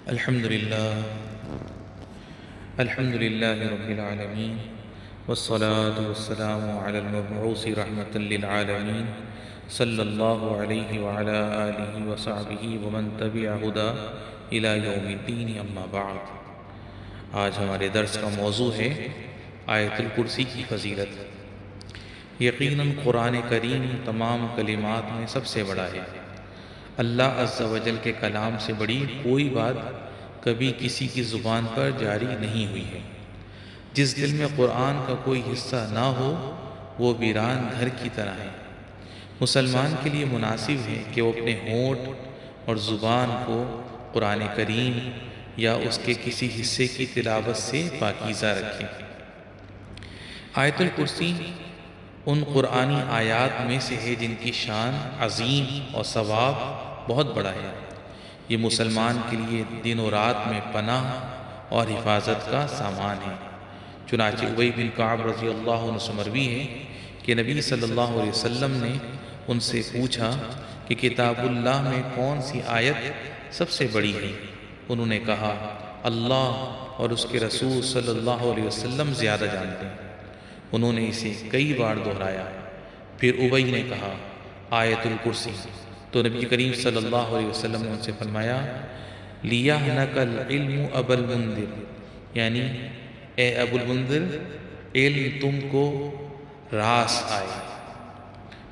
الحمد لله رب العالمين والصلاة والسلام على المبعوث رحمة للعالمين صلی اللہ علیہ وعلى آلہ وصحبہ ومن تبع ہدى إلى یوم الدین اما بعد۔ آج ہمارے درس کا موضوع ہے آیت الکرسی کی فضیلت۔ یقیناً قرآن کریم تمام کلمات میں سب سے بڑا ہے۔ اللہ عز و جل کے کلام سے بڑی کوئی بات کبھی کسی کی زبان پر جاری نہیں ہوئی ہے۔ جس دل میں قرآن کا کوئی حصہ نہ ہو وہ ویران گھر کی طرح ہے۔ مسلمان کے لیے مناسب ہے کہ وہ اپنے ہونٹ اور زبان کو قرآن کریم یا اس کے کسی حصے کی تلاوت سے پاکیزہ رکھے۔ آیت الکرسی ان قرآنی آیات میں سے ہے جن کی شان عظیم اور ثواب بہت بڑا ہے۔ یہ مسلمان کے لیے دن و رات میں پناہ اور حفاظت کا سامان ہے۔ چنانچہ ابی بن کعب رضی اللہ عنہ سے مروی ہے کہ نبی صلی اللہ علیہ وسلم نے ان سے پوچھا کہ کتاب اللہ میں کون سی آیت سب سے بڑی ہے؟ انہوں نے کہا اللہ اور اس کے رسول صلی اللہ علیہ وسلم زیادہ جانتے ہیں۔ انہوں نے اسے کئی بار دہرایا۔ پھر ابی نے کہا آیت الکرسی، تو نبی کریم صلی اللہ علیہ وسلم نے ان سے فرمایا لیحنک العلم ابا المنذر، یعنی اے ابو المنذر علم تم کو راس آئے۔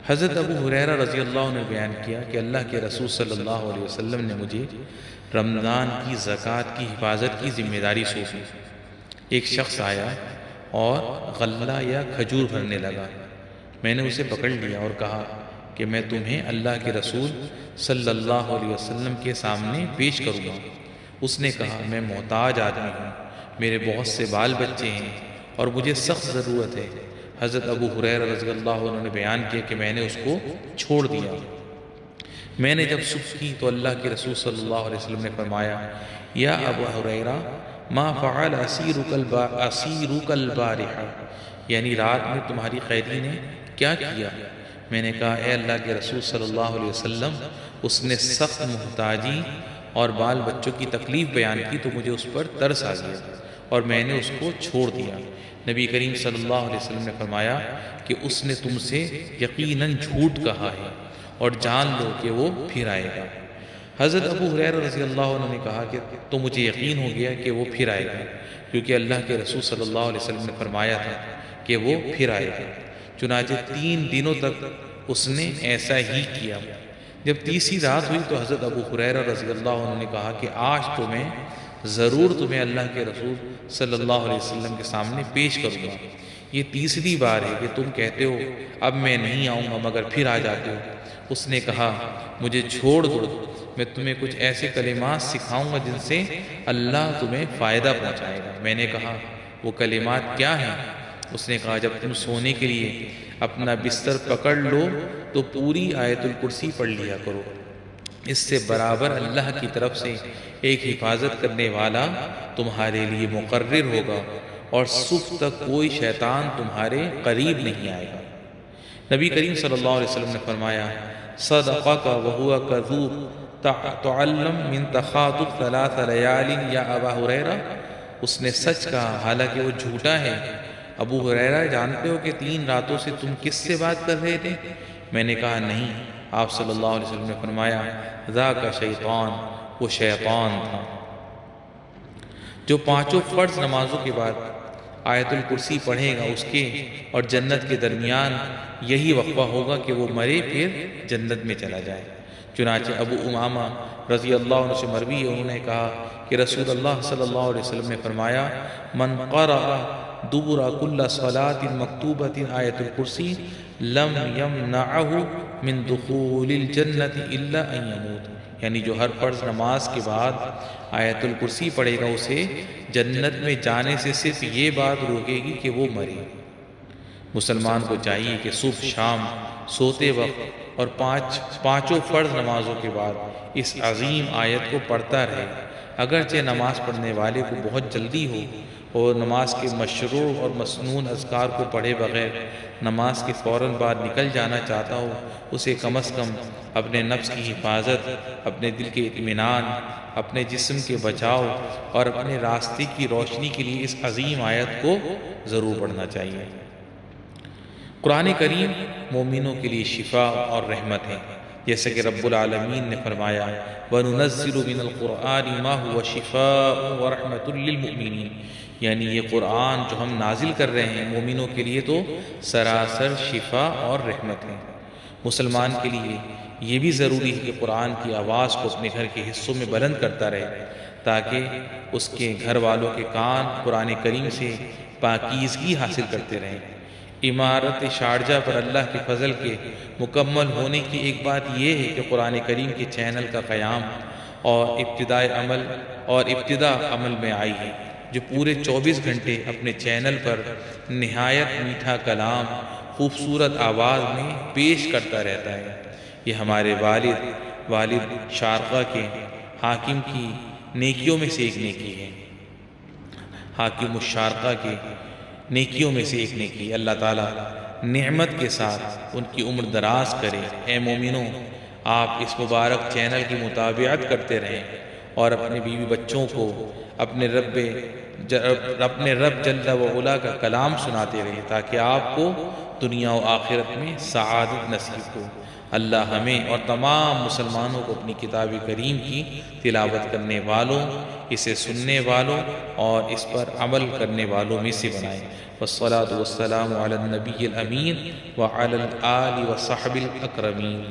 حضرت ابو ہریرہ رضی اللہ عنہ نے بیان کیا کہ اللہ کے رسول صلی اللہ علیہ وسلم نے مجھے رمضان کی زکوٰۃ کی حفاظت کی ذمہ داری سونپی۔ ایک شخص آیا اور غلہ یا کھجور بھرنے لگا۔ میں نے اسے پکڑ لیا اور کہا کہ میں تمہیں اللہ کے رسول صلی اللہ علیہ وسلم کے سامنے پیش کروں گا۔ اس نے کہا میں محتاج آدمی ہوں، میرے بہت سے بال بچے ہیں اور مجھے سخت ضرورت ہے۔ حضرت ابو ہریرہ رضی اللہ عنہ نے بیان کیا کہ میں نے اس کو چھوڑ دیا۔ میں نے جب صبح کی تو اللہ کے رسول صلی اللہ علیہ وسلم نے فرمایا یا ابو ہریرہ ما فعل اسیرک البارحہ، یعنی رات میں تمہاری قیدی نے کیا کیا؟ میں نے کہا اے اللہ کے رسول صلی اللہ علیہ وسلم اس نے سخت محتاجی اور بال بچوں کی تکلیف بیان کی تو مجھے اس پر ترس آ گیا اور میں نے اس کو چھوڑ دیا۔ نبی کریم صلی اللہ علیہ وسلم نے فرمایا کہ اس نے تم سے یقیناً جھوٹ کہا ہے اور جان لو کہ وہ پھر آئے گا۔ حضرت ابو ہریرہ رضی اللہ عنہ نے کہا کہ تو مجھے یقین ہو گیا کہ وہ پھر آئے گا، کیونکہ اللہ کے رسول صلی اللہ علیہ وسلم نے فرمایا تھا کہ وہ پھر آئے گا۔ چنانچہ 3 دنوں تک اس نے ایسا ہی کیا۔ جب تیسری رات ہوئی تو حضرت ابو ہریرہ رضی اللہ عنہ نے کہا کہ آج تو میں ضرور تمہیں اللہ کے رسول صلی اللہ علیہ وسلم کے سامنے پیش کروں گا۔ یہ تیسری بار ہے کہ تم کہتے ہو اب میں نہیں آؤں گا مگر پھر آ جاتے ہو۔ اس نے کہا مجھے چھوڑ دو، میں تمہیں کچھ ایسے کلمات سکھاؤں گا جن سے اللہ تمہیں فائدہ پہنچائے گا۔ میں نے کہا وہ کلمات کیا ہیں؟ اس نے کہا جب تم سونے کے لیے اپنا بستر پکڑ لو تو پوری آیت الکرسی پڑھ لیا کرو، اس سے برابر اللہ کی طرف سے ایک حفاظت کرنے والا تمہارے لیے مقرر ہوگا اور صبح تک کوئی شیطان تمہارے قریب نہیں آئے گا۔ نبی کریم صلی اللہ علیہ وسلم نے فرمایا صدقک وہو کذوب تعلم من تخاطب 3 لیال یا ابا ہریرہ، اس نے سچ کہا حالانکہ وہ جھوٹا ہے۔ ابو ہریرہ جانتے ہو کہ 3 راتوں سے تم کس سے بات کر رہے تھے؟ میں نے کہا نہیں۔ آپ صلی اللہ علیہ وسلم نے فرمایا ذاک شیطان، وہ شیطان تھا۔ جو 5 فرض نمازوں کے بعد آیت الکرسی پڑھے گا اس کے اور جنت کے درمیان یہی وقفہ ہوگا کہ وہ مرے پھر جنت میں چلا جائے۔ چنانچہ ابو امامہ رضی اللہ عنہ سے مروی ہے، انہوں نے کہا کہ رسول اللہ صلی اللہ علیہ وسلم نے فرمایا من قرأ دبر کل صلاۃ مکتوبۃ آیت الکرسی لم یمنعہ من دخول الجنۃ الا ان یموت، یعنی جو ہر فرض نماز کے بعد آیت الکرسی پڑھے گا اسے جنت میں جانے سے صرف یہ بات روکے گی کہ وہ مرے۔ مسلمان کو چاہیے کہ صبح شام سوتے وقت اور پانچوں فرض نمازوں کے بعد اس عظیم آیت کو پڑھتا رہے، اگرچہ نماز پڑھنے والے کو بہت جلدی ہو اور نماز کے مشروع اور مسنون اذکار کو پڑھے بغیر نماز کے فوراً بعد نکل جانا چاہتا ہو، اسے کم از کم اپنے نفس کی حفاظت، اپنے دل کے اطمینان، اپنے جسم کے بچاؤ اور اپنے راستے کی روشنی کے لیے اس عظیم آیت کو ضرور پڑھنا چاہیے۔ قرآن کریم مومنوں کے لیے شفا اور رحمت ہے، جیسے کہ رب العالمین نے فرمایا وَنُنَزِّلُ مِنَ الْقُرْآنِ مَا هُوَ شِفَاءٌ وَرَحْمَةٌ لِّلْمُؤْمِنِينَ، یعنی یہ قرآن جو ہم نازل کر رہے ہیں مومنوں کے لیے تو سراسر شفا اور رحمت ہے۔ مسلمان کے لیے یہ بھی ضروری ہے کہ قرآن کی آواز کو اپنے گھر کے حصوں میں بلند کرتا رہے، تاکہ اس کے گھر والوں کے کان قرآن کریم سے پاکیزگی حاصل کرتے رہیں۔ عمارت شارجہ پر اللہ کے فضل کے مکمل ہونے کی ایک بات یہ ہے کہ قرآن کریم کے چینل کا قیام اور ابتدا عمل میں آئی ہے، جو پورے 24 گھنٹے اپنے چینل پر نہایت میٹھا کلام خوبصورت آواز میں پیش کرتا رہتا ہے۔ یہ ہمارے والد شارقہ کے حاکم کی نیکیوں میں سے ایک نیکی ہے، حاکم الشارقہ کے نیکیوں میں سے ایک نیکی۔ اللہ تعالیٰ نعمت کے ساتھ ان کی عمر دراز کرے۔ اے مومنوں، آپ اس مبارک چینل کی متابعت کرتے رہیں اور اپنے بیوی بچوں کو اپنے رب جل وعلا کا کلام سناتے رہیں، تاکہ آپ کو دنیا و آخرت میں سعادت نصیب ہو۔ اللہ ہمیں اور تمام مسلمانوں کو اپنی کتاب کریم کی تلاوت کرنے والوں، اسے سننے والوں اور اس پر عمل کرنے والوں میں سے بنائے۔ والصلاة والسلام علی النبی الامین وعلی الآل وصحب الاکرمین۔